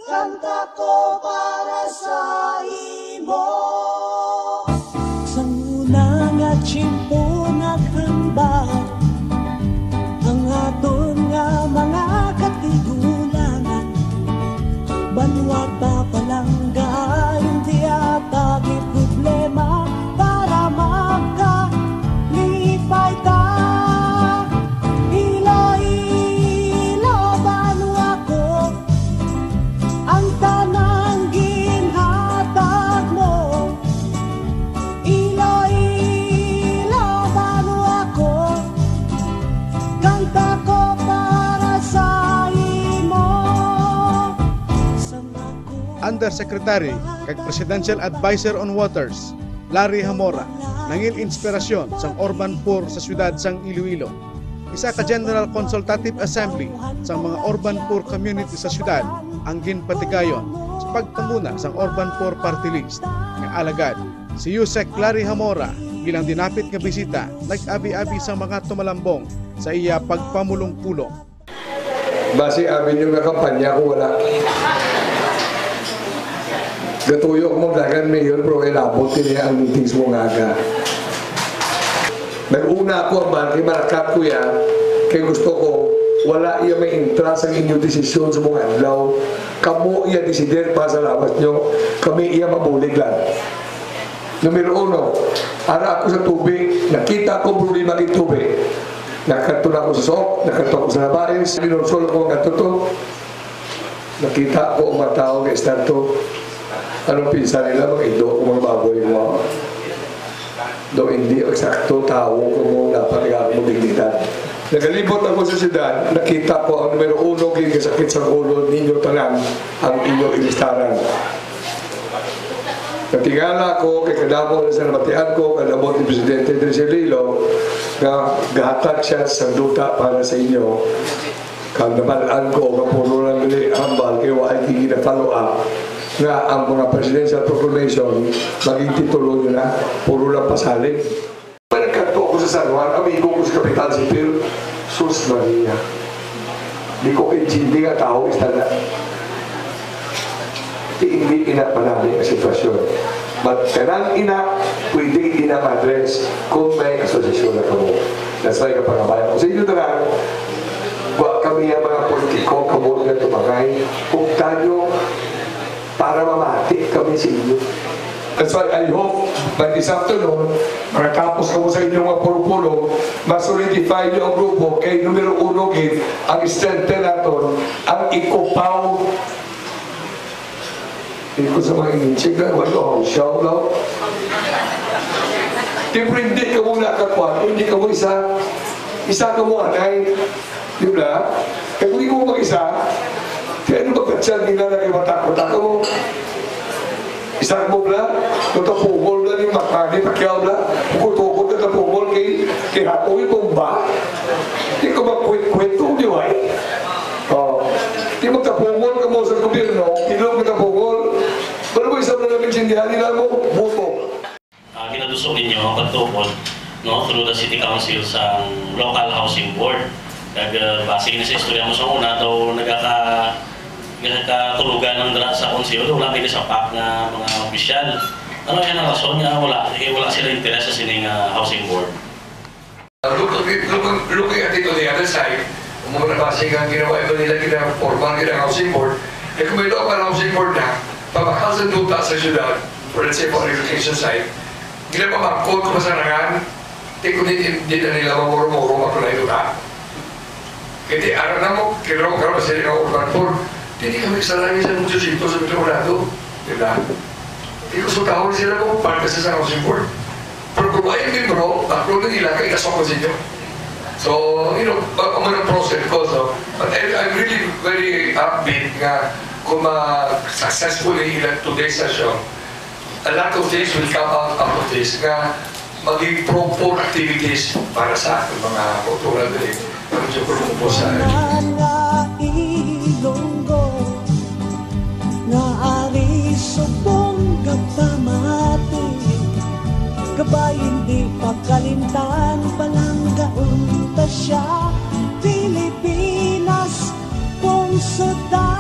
kanta ko para sa imo. Sa una nga tiyempo naghambal ang aton nga mga katigulangan, banwa pa palangga hindi atagi problema para magkalipay ta. Ilo-ilo banwa ko ang tanang ginhatag mo. Ilo-ilo banwa ko kanta ko para sa imo. Undersecretary kag Presidential Advisor on Waters Larry Hamora nangil inspirasyon sang urban poor sa siyudad sang Iloilo. Isa ka General Consultative Assembly sang mga urban poor community sa siyudad ang ginpatigayon sa pagpanguna sang urban poor party list. Nga alagad si Yusek Larry Hamora bilang dinapit nga bisita nag-abi-abi sa mga tumalambong sa iya pagpamulong-pulong. Base amin yung kampanya ko wala. Gatuyok mo dagan mayor pero ilabot niya ang meetings mo ngaga. Nag-una ako ang barki, marakat ko yan, kaya gusto ko, wala iya may interest ang inyong desisyon sa mga adlaw. Kamu iya desider pa sa labas nyo, kami iya mabulig lang. Numero 1, ara ako sa tubig, nakita ko problema ng tubig. Nakato na ako sa sok, nakato ako sa labais, pinonsol ko ang katuto. Nakita ko ang mga tao ng estanto. Anong pinsa nila, mga ido o mga baboy mo? Do hindi eksakto tao kung dapat mo dignidad. Nagalibot ako sa siyudad, nakita ko ang numero 1 gingasakit sa ulo ninyo tanan ang inyong ilistaran. Natingala ko kay kadamo na sa nabatian ko, kadamo ni Presidente Drizellilo na gahatag siya sa duta para sa inyo. Kang nabalaan ko, kapuno lang nili hambal, kaya wala gina-follow up nga ang mga presidential proclamation maging titulo nyo na puro lang pasalig. Nagkanto ko sa San Juan, amigo ko sa Kapitan Sipil, Sus Maria, di ko intindi nga tao istanda. Hindi inapanali ang sitwasyon, but kanang ina pwede ina ma-address kung may asosasyon na kamo. That's why kapangabayan ko sa inyo na kami ang mga politiko kamo nga tumangay kung tayo para mamati kami sa inyo. That's why I hope by this afternoon, makatapos kamo sa inyong mga puro-puro, masolidify nyo ang grupo kay numero 1 gid ang strength naton, ang ikupaw. Iko sa mga inchik na, wala, show lang. Hindi ka mo nakakuha, hindi ka mo isa ka mo anay. Di ba? Kaya kung hindi mo mag-isa, kaya ano magkatsyan nila na kayo matakot mo? Isang mo na, natapugol na yung makani, pakyaw na, pukul-tukol na natapugol kay hapoy mong ba? Di ka magkwento, di ba? Di magtapugol ka mo sa gobyerno, ilong magtapugol, pero mo isang na namin sindihan nila mo, buto. Ginadusok ninyo ang pagtukod through the City Council sa Local Housing Board. Base na sa istorya mo sa una, daw nagkatulugan ng dra sa konseyo, daw wala din sa PAC na mga opisyal. Ano yan ang rason niya? Wala sila interes sa sining housing board. Looking at it on the other side, kung mga nabasing ang ginawa ito nila, gina-formal ng housing board, kung may local housing board na, pabakal sa duta sa syudad, for let's say for education side, ginapamangkot kung masarangan, kung hindi na nila mamuro-muro mapalay duta. Kasi araw na mo, kailangan ka naman sila ng urban poor, hindi kami kasalanan sa mucho sito sa Mitrolado. Diba? Hindi ko sutahon sila kung parte sa housing board. Pero kung ayaw din bro, baklo na nila kay kasok ko sa inyo. So, you know, ang mga process ko. So, but I'm really very upbeat nga kung successfully in today's session, a lot of things will come out of this nga maging pro-poor activities para sa mga kultural din. Medyo po sa Ilonggo nga ari subong kapamati kabay hindi pagkalimtan palang gaunta siya Pilipinas kung puso tayo